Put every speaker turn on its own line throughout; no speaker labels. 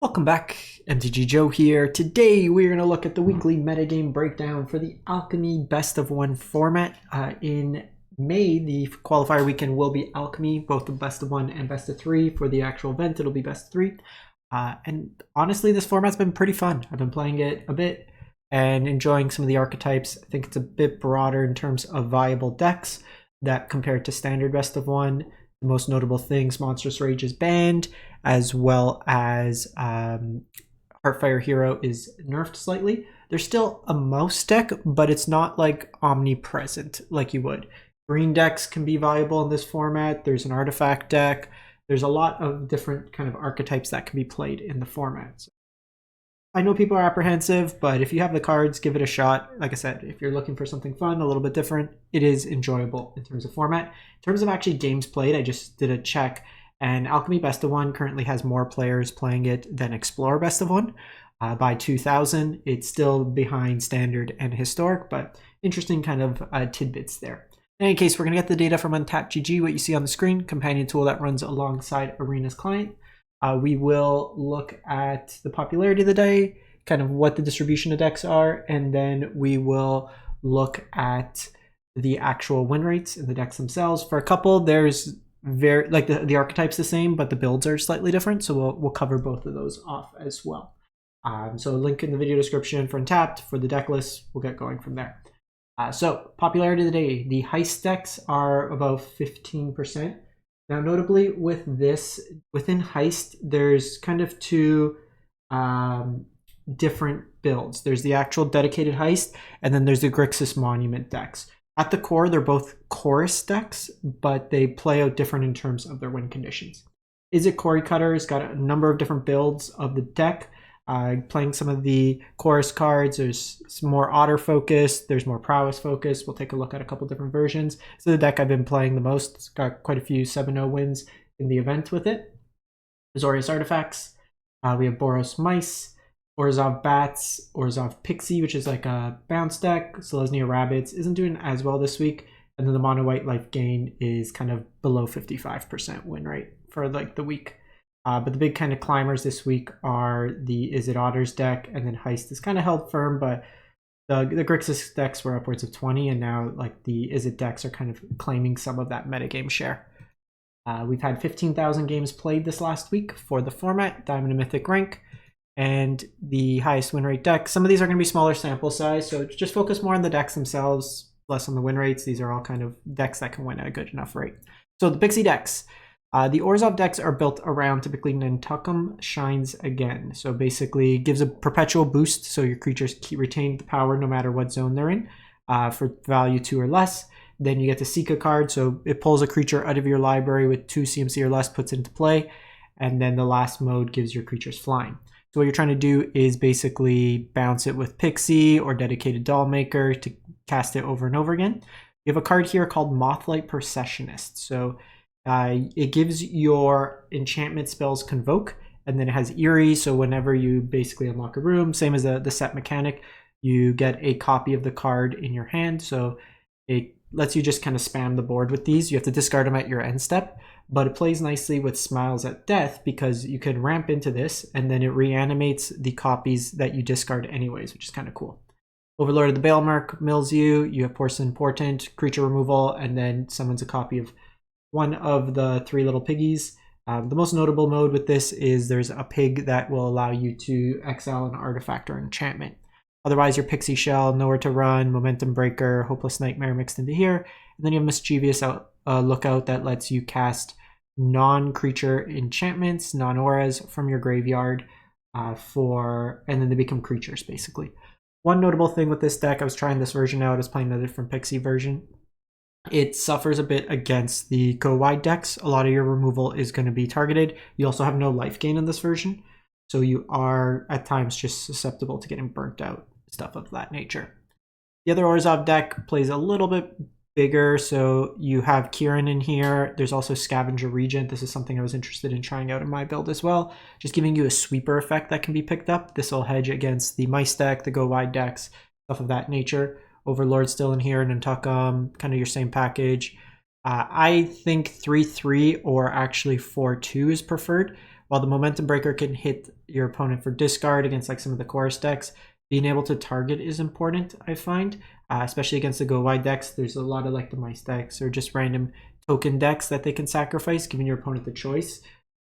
Welcome back, MTG Joe here. Today we're going to look at the weekly metagame breakdown for the Alchemy Best of One format. In May, the qualifier weekend will be Alchemy, both the Best of One and Best of Three. For the actual event, it'll be Best of Three. And honestly, this format's been pretty fun. I've been playing it a bit and enjoying some of the archetypes. I think it's a bit broader in terms of viable decks that compared to standard Best of One. The most notable things, Monstrous Rage is banned, as well as Heartfire Hero is nerfed slightly. There's still a mouse deck, but it's not like omnipresent like you would. Green decks can be viable in this format. There's an artifact deck. There's a lot of different kind of archetypes that can be played in the format. So I know people are apprehensive, but if you have the cards, give it a shot. Like I said, if you're looking for something fun, a little bit different, it is enjoyable in terms of format. In terms of actually games played, I just did a check, and Alchemy Best of One currently has more players playing it than Explorer Best of One. By 2,000, it's still behind Standard and Historic, but interesting kind of tidbits there. In any case, we're going to get the data from Untapped.gg, what you see on the screen, companion tool that runs alongside Arena's client. We will look at the popularity of the day, kind of what the distribution of decks are, and then we will look at the actual win rates in the decks themselves. For a couple, there's the archetype's the same, but the builds are slightly different, so we'll cover both of those off as well. So link in the video description for Untapped. For the deck list, we'll get going from there. So popularity of the day, the Heist decks are above 15%. Now, notably with this, within Heist, there's kind of two different builds. There's the actual dedicated Heist, and then there's the Grixis Monument decks. At the core, they're both chorus decks, but they play out different in terms of their win conditions. Izzet Quarry Cutter's got a number of different builds of the deck. Playing some of the chorus cards, there's some more otter focus, there's more prowess focus. We'll take a look at a couple different versions. So the deck I've been playing the most, it's got quite a few 7-0 wins in the event with it. Azorius Artifacts, we have Boros Mice, Orzhov Bats, Orzhov Pixie, which is like a bounce deck. Selesnya Rabbits isn't doing as well this week. And then the mono white life gain is kind of below 55% win rate for like the week. But the big kind of climbers this week are the Izzet Otters deck, and then Heist is kind of held firm, but the Grixis decks were upwards of 20, and now like the Izzet decks are kind of claiming some of that metagame share. We've had 15,000 games played this last week for the format, Diamond and Mythic rank, and the highest win rate deck. Some of these are going to be smaller sample size, so just focus more on the decks themselves, less on the win rates. These are all kind of decks that can win at a good enough rate. So the Pixie decks. The Orzhov decks are built around typically Nantuckum Shines Again. So basically gives a perpetual boost so your creatures retain the power no matter what zone they're in for value 2 or less. Then you get to seek a card, so it pulls a creature out of your library with 2 CMC or less, puts it into play, and then the last mode gives your creatures flying. So what you're trying to do is basically bounce it with Pixie or Dedicated Dollmaker to cast it over and over again. You have a card here called Mothlight Processionist. So it gives your enchantment spells Convoke, and then it has Eerie, so whenever you basically unlock a room, same as the set mechanic, you get a copy of the card in your hand, so it lets you just kind of spam the board with these. You have to discard them at your end step, but it plays nicely with Smiles at Death because you can ramp into this, and then it reanimates the copies that you discard anyways, which is kind of cool. Overlord of the Baelmerk mills you, you have Porcelain Portent, creature removal, and then summons a copy of one of the 3 little piggies. The most notable mode with this is there's a pig that will allow you to exile an artifact or enchantment. Otherwise, your Pixie Shell, Nowhere to Run, Momentum Breaker, Hopeless Nightmare mixed into here. And then you have Mischievous Lookout that lets you cast non-creature enchantments, non-auras from your graveyard and then they become creatures basically. One notable thing with this deck, I was trying this version out, I was playing a different Pixie version. It suffers a bit against the go-wide decks. A lot of your removal is going to be targeted. You also have no life gain in this version, so you are at times just susceptible to getting burnt out, stuff of that nature. The other Orzhov deck plays a little bit bigger, so you have Kieran in here. There's also Scavenger Regent. This is something I was interested in trying out in my build as well, just giving you a sweeper effect that can be picked up. This will hedge against the Mice deck, the go-wide decks, stuff of that nature. Overlord still in here, Nantuckum, kind of your same package. I think 3-3 or actually 4-2 is preferred. while the Momentum Breaker can hit your opponent for discard against like some of the chorus decks, being able to target is important, I find, especially against the go wide decks. There's a lot of like the mice decks or just random token decks that they can sacrifice, giving your opponent the choice.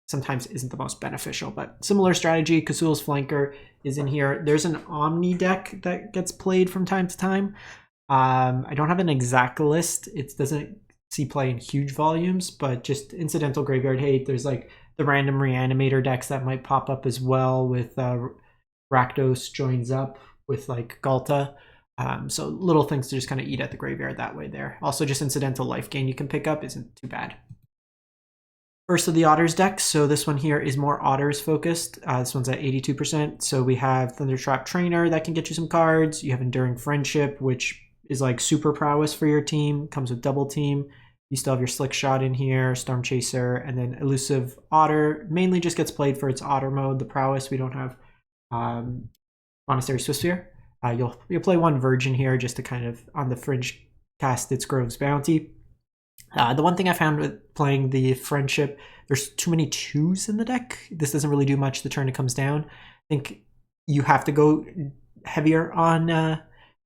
Sometimes isn't the most beneficial, but similar strategy. Kazul's Flanker is in here. There's an Omni deck that gets played from time to time. I don't have an exact list. It doesn't see play in huge volumes, but just incidental graveyard hate. There's like the random Reanimator decks that might pop up as well with Rakdos joins up with like Galta. So little things to just kind of eat at the graveyard that way there. Also just incidental life gain you can pick up isn't too bad. First of the Otters deck. So this one here is more Otters focused. This one's at 82%. So we have Thundertrap Trainer that can get you some cards. You have Enduring Friendship, which is like super prowess for your team. Comes with double team. You still have your Slick Shot in here, Storm Chaser, and then Elusive Otter. Mainly just gets played for its Otter mode, the prowess. We don't have Monastery Swiftspear. You'll play one Virgin here just to kind of on the fringe cast its Grove's Bounty. The one thing I found with playing the Friendship, there's too many 2s in the deck. This doesn't really do much the turn it comes down. I think you have to go heavier on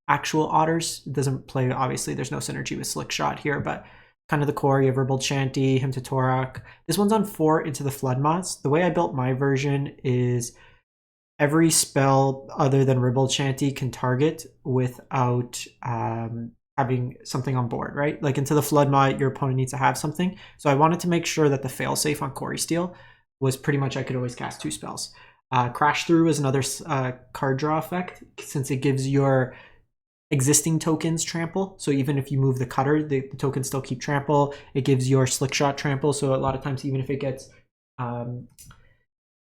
actual Otters. It doesn't play, obviously, there's no synergy with Slick Shot here, but kind of the core, you have Ribald Shanty, Hymn to Torak. This one's on 4 into the Flood Moths. The way I built my version is every spell other than Ribald Shanty can target without having something on board, right? Like into the Flood Moth, your opponent needs to have something. So I wanted to make sure that the failsafe on Quarry Steel was pretty much I could always cast 2 spells. Crash Through is another card draw effect, since it gives your existing tokens trample. So even if you move the cutter, the tokens still keep trample. It gives your Slick Shot trample. So a lot of times, even if it gets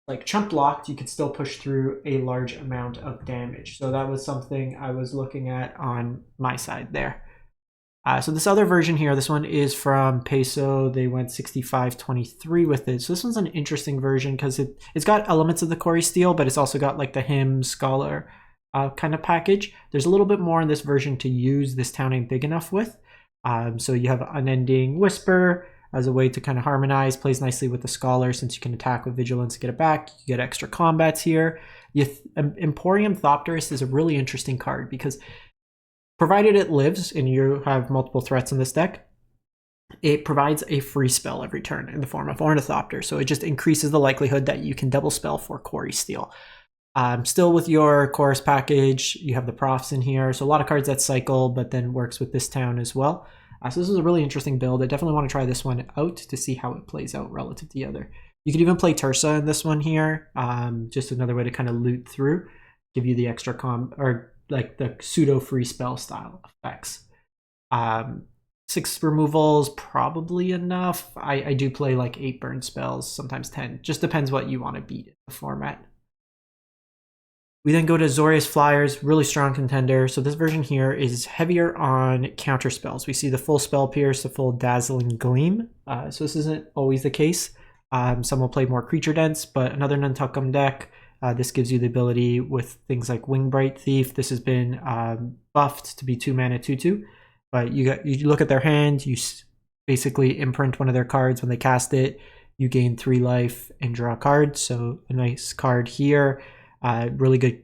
like chump blocked, you could still push through a large amount of damage. So that was something I was looking at on my side there. So this other version here, this one is from Peso. They went 65-23 with it. So this one's an interesting version because it's got elements of the Quarry Steel, but it's also got like the Hymn, Scholar kind of package. There's a little bit more in this version to use. This town ain't big enough with. So you have Unending Whisper as a way to kind of harmonize, plays nicely with the Scholar since you can attack with Vigilance to get it back. You get extra combats here. Emporium Thopterist is a really interesting card because provided it lives and you have multiple threats in this deck, it provides a free spell every turn in the form of Ornithopter. So it just increases the likelihood that you can double spell for Quarry Steel. Still with your Chorus package, you have the Profts in here. So a lot of cards that cycle, but then works with this town as well. So this is a really interesting build. I definitely want to try this one out to see how it plays out relative to the other. You could even play Tursa in this one here. Just another way to kind of loot through, give you the extra or like the pseudo free spell style effects. 6 removals, probably enough. I do play like 8 burn spells, sometimes 10. Just depends what you want to beat in the format. We then go to Azorius Flyers, really strong contender. So this version here is heavier on counter spells. We see the full Spell Pierce, the full Dazzling Gleam. So this isn't always the case. Some will play more creature dense, but another Nantuckum deck. This gives you the ability with things like Wingbright Thief. This has been buffed to be 2 mana 2/2. But you look at their hand, you basically imprint one of their cards when they cast it. You gain 3 life and draw a card. So a nice card here. Really good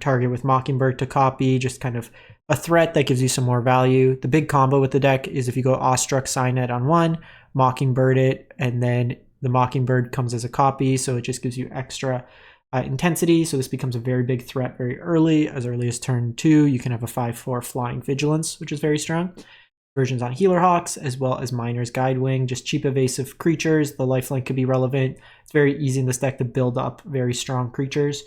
target with Mockingbird to copy, just kind of a threat that gives you some more value. The big combo with the deck is if you go Awestruck Signet on 1, Mockingbird it, and then the Mockingbird comes as a copy, so it just gives you extra intensity. So this becomes a very big threat very early. As early as turn 2, you can have a 5/4 Flying Vigilance, which is very strong. Versions on Healer Hawks, as well as Miner's Guidewing, just cheap evasive creatures. The lifelink could be relevant. It's very easy in this deck to build up very strong creatures.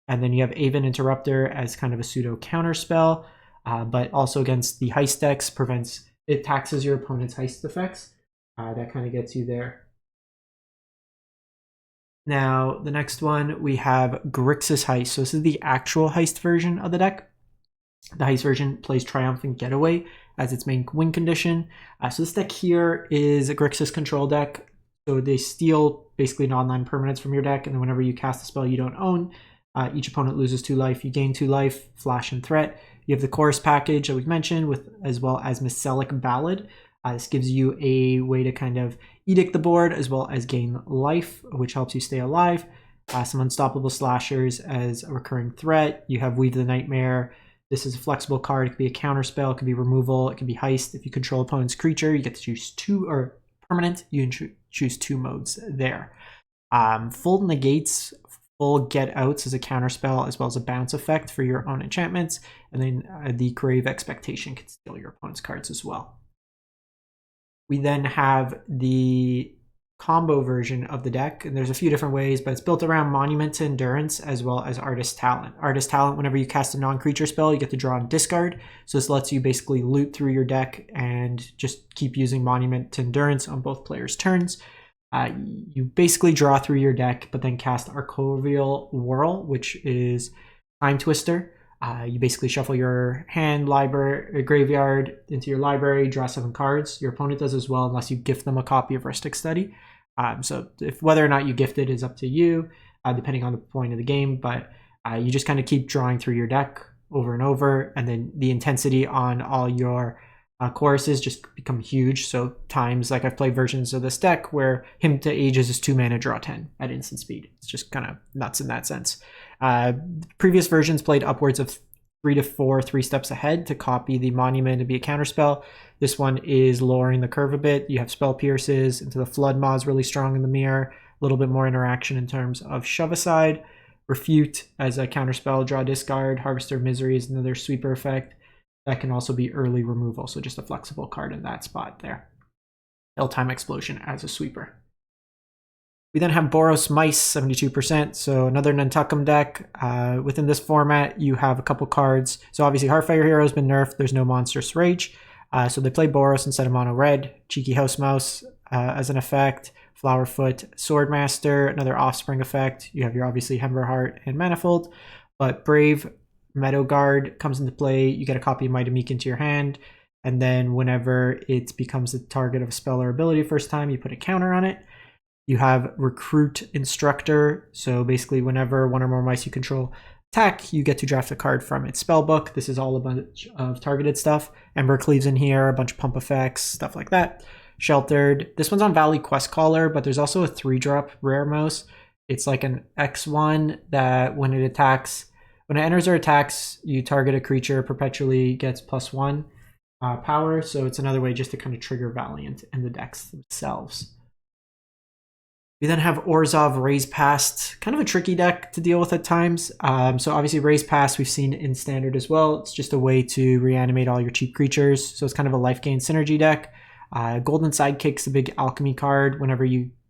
And then you have Aven Interrupter as kind of a pseudo counter spell, but also against the heist decks, it taxes your opponent's heist effects. That kind of gets you there. Now, the next one, we have Grixis Heist. So this is the actual heist version of the deck. The heist version plays Triumphant Getaway as its main win condition. So this deck here is a Grixis control deck. So they steal basically non-land permanents from your deck, and then whenever you cast a spell you don't own, each opponent loses 2 life. You gain 2 life, flash and threat. You have the Chorus package that we've mentioned, as well as Miselic Ballad. This gives you a way to kind of edict the board as well as gain life, which helps you stay alive. Some Unstoppable Slashers as a recurring threat. You have Weave the Nightmare. This is a flexible card. It could be a counter spell, it could be removal, it could be heist. If you control opponent's creature, you get to choose 2, or permanent, you can choose 2 modes there. Full negates, full get outs as a counter spell, as well as a bounce effect for your own enchantments. And then the Grave Expectation can steal your opponent's cards as well. We then have the combo version of the deck, and there's a few different ways, but it's built around Monument to Endurance as well as Artist Talent. Artist Talent, whenever you cast a non-creature spell, you get to draw and discard. So this lets you basically loot through your deck and just keep using Monument to Endurance on both players' turns. You basically draw through your deck, but then cast Arcovial Whirl, which is Time Twister. You basically shuffle your hand, library, graveyard into your library, draw 7 cards. Your opponent does as well, unless you gift them a copy of Ristic Study. So whether or not you gift it is up to you, depending on the point of the game. But you just kind of keep drawing through your deck over and over, and then the intensity on all your choruses just become huge. So times, like I've played versions of this deck where Hymn to Ages is 2 mana, draw 10 at instant speed. It's just kind of nuts in that sense. Previous versions played upwards of 3 to 4 3 steps ahead to copy the Monument and be a counterspell. This one is lowering the curve a bit. You have Spell Pierces, Into the Flood Maw is really strong in the mirror, a little bit more interaction in terms of Shove Aside. Refute as a counterspell, draw discard. Harvester of Misery is another sweeper effect. That can also be early removal, so just a flexible card in that spot there. Time Explosion as a sweeper. We then have Boros Mice, 72%, so another Nantuckum deck. Within this format, you have a couple cards. So obviously Heartfire Hero has been nerfed, there's no Monstrous Rage. So they play Boros instead of mono red. Cheeky House Mouse as an effect. Flowerfoot, Swordmaster, another Offspring effect. You have your obviously Hemberheart and Manifold. But Brave Meadow Guard comes into play. You get a copy of Might of Meek into your hand. And then whenever it becomes the target of a spell or ability first time, you put a counter on it. You have Recruit Instructor. So basically whenever one or more mice you control attack, you get to draft a card from its spellbook. This is all a bunch of targeted stuff. Embercleave's in here, a bunch of pump effects, stuff like that. Sheltered. This one's on Valley Quest Caller, but there's also a 3-drop rare mouse. It's like an X1 that when it enters or attacks, you target a creature, perpetually gets +1 power. So it's another way just to kind of trigger Valiant in the decks themselves. We then have Orzhov Raise Past, kind of a tricky deck to deal with at times. So obviously Raise Past we've seen in Standard as well. It's just a way to reanimate all your cheap creatures. So it's kind of a life gain synergy deck. Golden Sidekick's a big Alchemy card.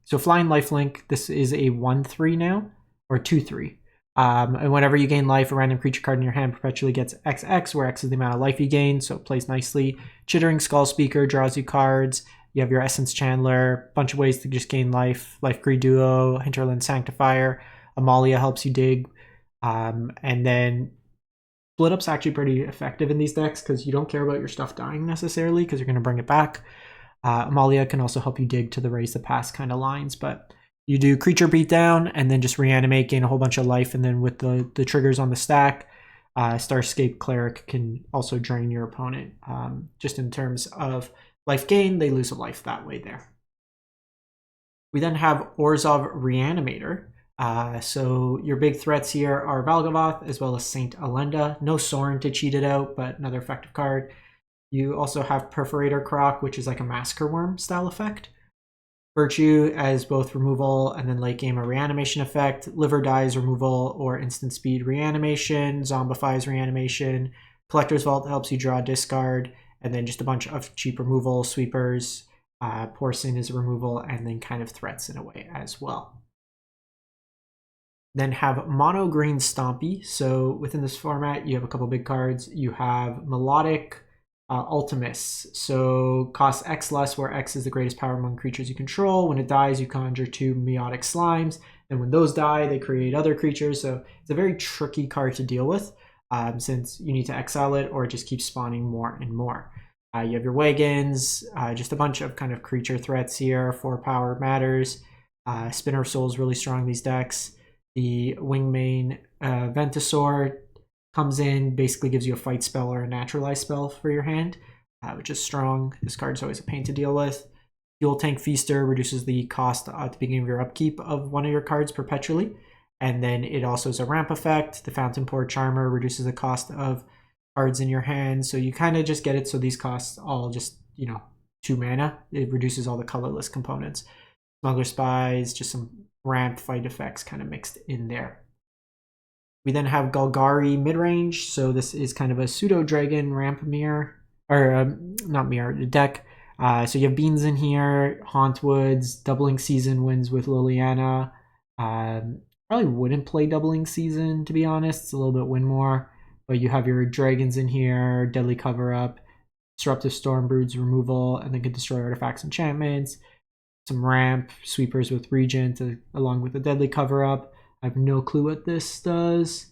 So Flying Lifelink, this is a 1/3 now, or 2/3. And whenever you gain life, a random creature card in your hand perpetually gets XX, where X is the amount of life you gain, so it plays nicely. Chittering Skull Speaker draws you cards. You have your Essence Chandler, a bunch of ways to just gain life. Life Greed Duo, Hinterland Sanctifier, Amalia helps you dig. And then Split Up's actually pretty effective in these decks because you don't care about your stuff dying necessarily because you're going to bring it back. Amalia can also help you dig to the Raise the Past kind of lines, but you do Creature Beatdown and then just reanimate, gain a whole bunch of life, and then with the triggers on the stack, Starscape Cleric can also drain your opponent. Just in terms of life gain, they lose a life that way there. We then have Orzhov Reanimator. So your big threats here are Valgavoth as well as Saint Alenda. No Sorin to cheat it out, but another effective card. You also have Perforator Croc, which is like a Massacre Worm style effect. Virtue as both removal and then late game a reanimation effect. Liver Dies removal or instant speed reanimation. Zombifies reanimation. Collector's Vault helps you draw discard. And then just a bunch of cheap removal, sweepers. Porcine is removal, and then kind of threats in a way as well. Then have Mono Green Stompy. So within this format, you have a couple big cards. You have Melodic Ultimus. So costs X less, where X is the greatest power among creatures you control. When it dies, you conjure 2 Meotic Slimes. And when those die, they create other creatures. So it's a very tricky card to deal with. Since you need to exile it or it just keeps spawning more and more. You have your Wagons, just a bunch of kind of creature threats here. 4 power matters. Spinner of Souls really strong in these decks. The Wingmane Ventasaur comes in, basically gives you a fight spell or a naturalized spell for your hand. which is strong. This card is always a pain to deal with. Fuel Tank Feaster reduces the cost at the beginning of your upkeep of one of your cards perpetually. And then it also is a ramp effect. The Fountain Pour Charmer reduces the cost of cards in your hand. So you kind of just get it so these costs all just, 2 mana. It reduces all the colorless components. Smuggler Spies, just some ramp fight effects kind of mixed in there. We then have Golgari Midrange. So this is kind of a pseudo-dragon ramp mirror. Or not mirror, deck. So you have Beans in here, Hauntwoods, Doubling Season wins with Liliana. Probably wouldn't play Doubling Season, to be honest. It's a little bit win more. But you have your Dragons in here, Deadly Cover-Up, Disruptive Stormbroods removal, and then can destroy artifacts, enchantments. Some ramp, Sweepers with Regent, along with the Deadly Cover-Up. I have no clue what this does.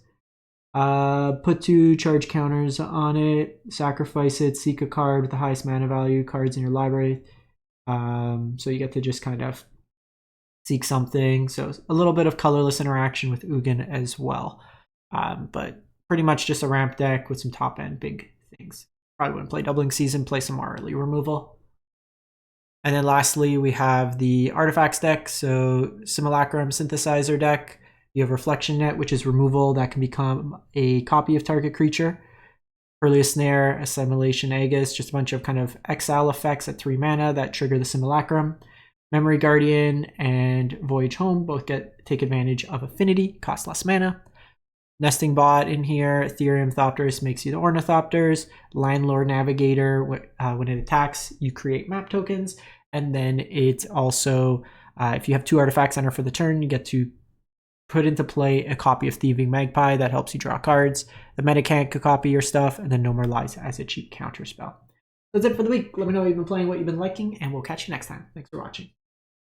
Put 2 charge counters on it, sacrifice it, seek a card with the highest mana value cards in your library. So you get to just kind of seek something. So a little bit of colorless interaction with Ugin as well. But pretty much just a ramp deck with some top end big things. Probably wouldn't play Doubling Season, play some more early removal. And then lastly, we have the Artifacts deck. So Simulacrum Synthesizer deck. You have Reflection Net, which is removal that can become a copy of target creature. Earliest Snare, Assimilation Aegis, just a bunch of kind of exile effects at 3 mana that trigger the Simulacrum. Memory Guardian and Voyage Home both take advantage of Affinity, cost less mana. Nesting Bot in here, Ethereum Thopters makes you the Ornithopters. Landlord Navigator, when it attacks, you create map tokens. And then it also, if you have 2 artifacts enter for the turn, you get to put into play a copy of Thieving Magpie that helps you draw cards. The meta can't copy your stuff, and then No More Lies as a cheap counter spell. That's it for the week. Let me know what you've been playing, what you've been liking, and we'll catch you next time. Thanks for watching.